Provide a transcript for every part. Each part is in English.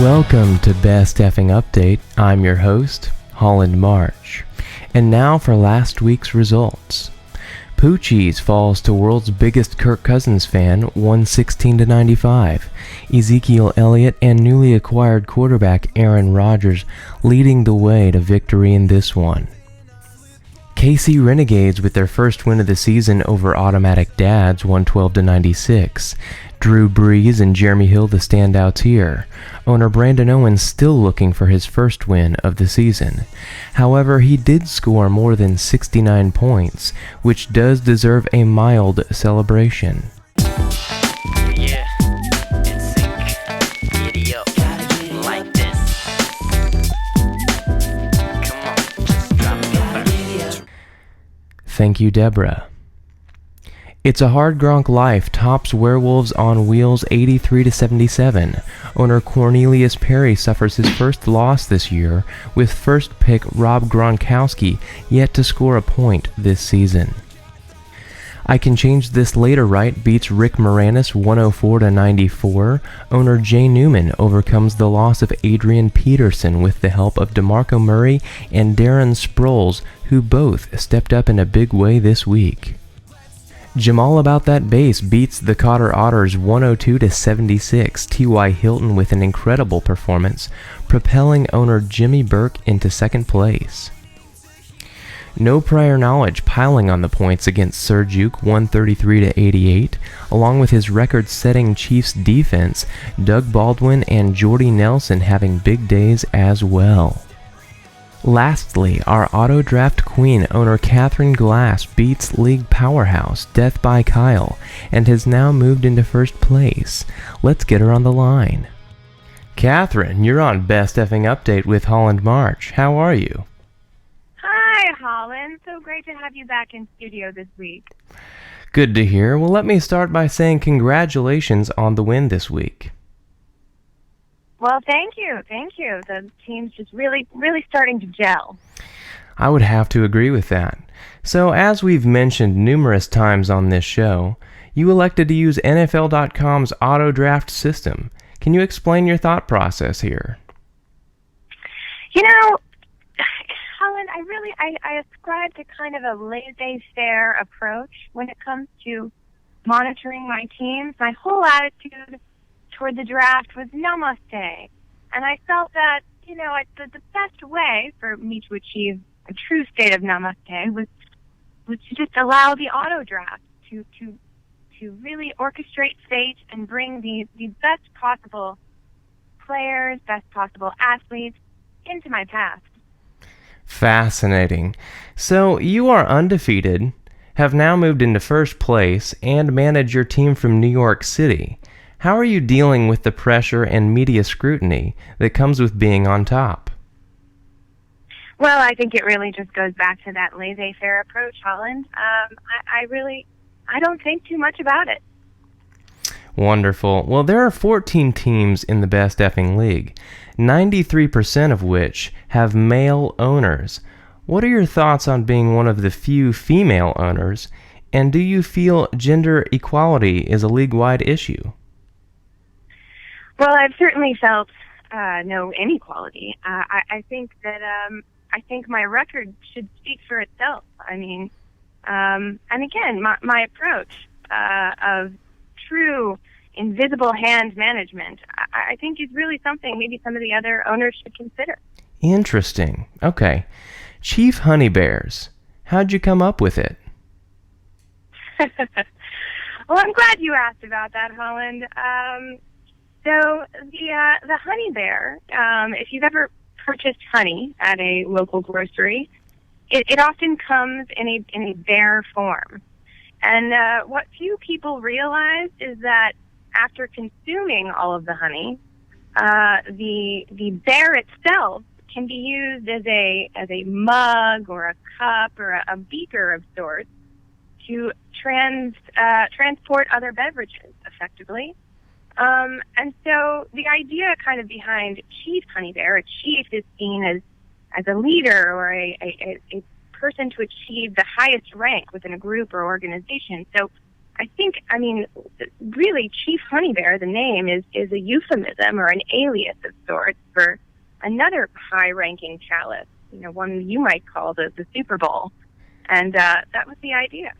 Welcome to Best Effing Update. I'm your host, Holland March. And now for last week's results. Poochie's falls to world's biggest Kirk Cousins fan, 116-95. Ezekiel Elliott and newly acquired quarterback Aaron Rodgers leading the way to victory in this one. KC Renegades with their first win of the season over Automatic Dads, 112-96. Drew Brees and Jeremy Hill the standouts here. Owner Brandon Owens still looking for his first win of the season. However, he did score more than 69 points, which does deserve a mild celebration. Yeah, Efffing, giddy up, like this. Come on, just drop the verse. Thank you, Deborah. It's a Hard Gronk Life tops Werewolves on Wheels 83-77. Owner Cornelius Perry suffers his first loss this year, with first pick Rob Gronkowski yet to score a point this season. I Can Change This Later Right beats Rick Moranis 104-94. Owner Jay Newman overcomes the loss of Adrian Peterson with the help of DeMarco Murray and Darren Sproles, who both stepped up in a big way this week. Jamal About That Bass beats the Cotter Otters 102-76. T.Y. Hilton with an incredible performance, propelling owner Jimmy Burke into second place. No Prior Knowledge piling on the points against Sir Juke 133-88, along with his record-setting Chiefs defense, Doug Baldwin and Jordy Nelson having big days as well. Lastly, our auto draft queen, Owner Kathryn Glass, beats league powerhouse Death by Kyle and has now moved into first place. Let's get her on the line. Kathryn, you're on Best Effing Update with Holland March. How are you? Hi, Holland. So great to have you back in studio this week. Good to hear. Well, let me start by saying congratulations on the win this week. Well, thank you. Thank you. The team's just really starting to gel. I would have to agree with that. So, as we've mentioned numerous times on this show, you elected to use NFL.com's auto draft system. Can you explain your thought process here? You know, Holland, I ascribe to kind of a laissez-faire approach when it comes to monitoring my teams. My whole attitude toward the draft was namaste. And I felt that, the best way for me to achieve a true state of namaste was to just allow the auto draft to really orchestrate fate and bring the best possible players, best possible athletes into my path. Fascinating. So you are undefeated, have now moved into first place, and manage your team from New York City. How are you dealing with the pressure and media scrutiny that comes with being on top? Well, I think it really just goes back to that laissez-faire approach, Holland. I don't think too much about it. Wonderful. Well, there are 14 teams in the Best Effing League, 93% of which have male owners. What are your thoughts on being one of the few female owners, and do you feel gender equality is a league-wide issue? Well, I've certainly felt no inequality. I think that I think my record should speak for itself. I mean, and again, my approach of true invisible hand management, I think is really something maybe some of the other owners should consider. Interesting. Okay. Chief Honey Bears. How'd you come up with it? Well, I'm glad you asked about that, Holland. So the honey bear, if you've ever purchased honey at a local grocery, it often comes in a bear form. And what few people realize is that after consuming all of the honey, the bear itself can be used as a mug or a cup or a beaker of sorts to transport other beverages effectively. And so the idea kind of behind Chief Honey Bear, a chief is seen as a leader or a person to achieve the highest rank within a group or organization. So I think, I mean, really, Chief Honey Bear, the name, is a euphemism or an alias of sorts for another high-ranking chalice, one you might call the Super Bowl. And that was the idea.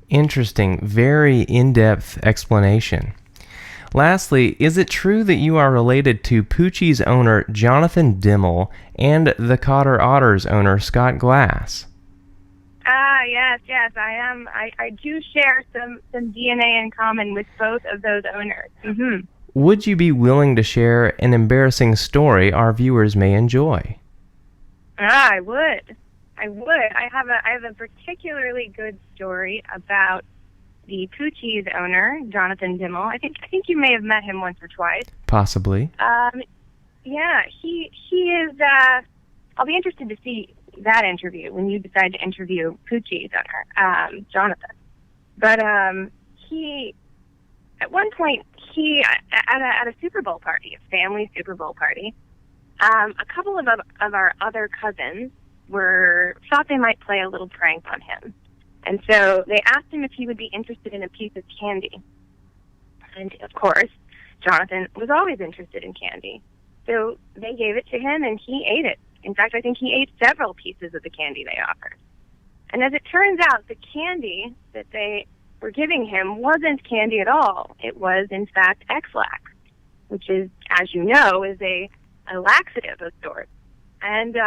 Interesting. Very in-depth explanation. Lastly, is it true that you are related to Poochie's owner, Jonathan Dimmel, and the Cotter Otter's owner, Scott Glass? Yes, I am. I do share some DNA in common with both of those owners. Mm-hmm. Would you be willing to share an embarrassing story our viewers may enjoy? I would. I have a particularly good story about the Poochie's owner, Jonathan Dimmel. I think you may have met him once or twice. Possibly. Yeah, he is. I'll be interested to see that interview when you decide to interview Poochie's owner, Jonathan. But he, at one point, at a Super Bowl party, a family Super Bowl party, a couple of our other cousins thought they might play a little prank on him. And so they asked him if he would be interested in a piece of candy. And, of course, Jonathan was always interested in candy. So they gave it to him, and he ate it. In fact, I think he ate several pieces of the candy they offered. And as it turns out, the candy that they were giving him wasn't candy at all. It was, in fact, X-Lax, which is, as you know, is a laxative of sorts. And,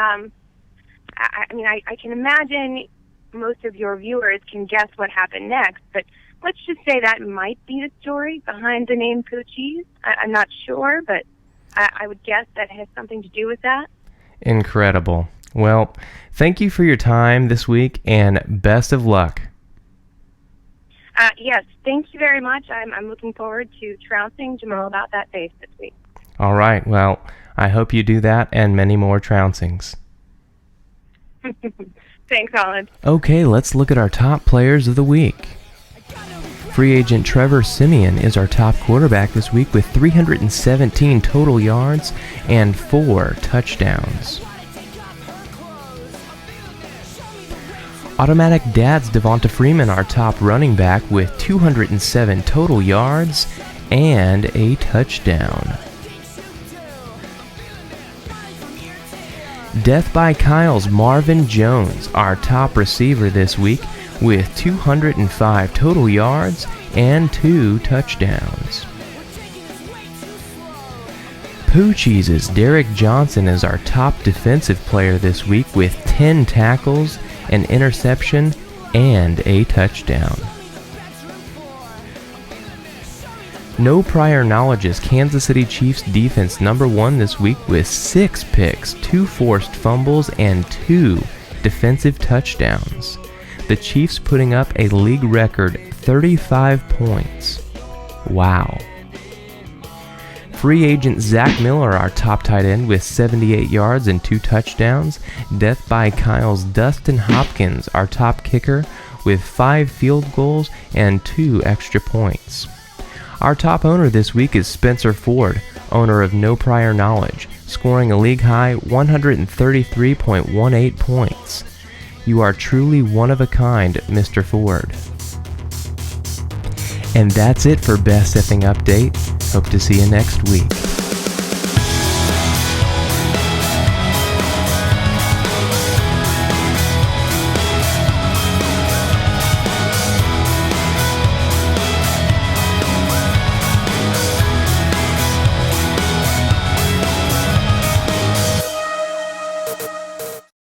I can imagine most of your viewers can guess what happened next, but let's just say that might be the story behind the name Poochie's. I'm not sure, but I would guess that has something to do with that. Incredible. Well, thank you for your time this week, and best of luck. Yes, thank you very much. I'm looking forward to trouncing Jamal about that bass this week. All right, well, I hope you do that and many more trouncings. Thanks, Holland. Okay, let's look at our top players of the week. Free agent Trevor Siemian is our top quarterback this week with 317 total yards and 4 touchdowns. Automatic Dad's Devonta Freeman, our top running back with 207 total yards and a touchdown. Death by Kyle's Marvin Jones, our top receiver this week with 205 total yards and 2 touchdowns. Poochie's Derek Johnson is our top defensive player this week with 10 tackles, an interception, and a touchdown. No Prior Knowledge is Kansas City Chiefs defense number 1 this week with 6 picks, 2 forced fumbles, and 2 defensive touchdowns. The Chiefs putting up a league record 35 points. Wow. Free agent Zach Miller, our top tight end with 78 yards and 2 touchdowns. Death by Kyle's Dustin Hopkins, our top kicker with 5 field goals and 2 extra points. Our top owner this week is Spencer Ford, owner of No Prior Knowledge, scoring a league-high 133.18 points. You are truly one of a kind, Mr. Ford. And that's it for Best Effing Update. Hope to see you next week.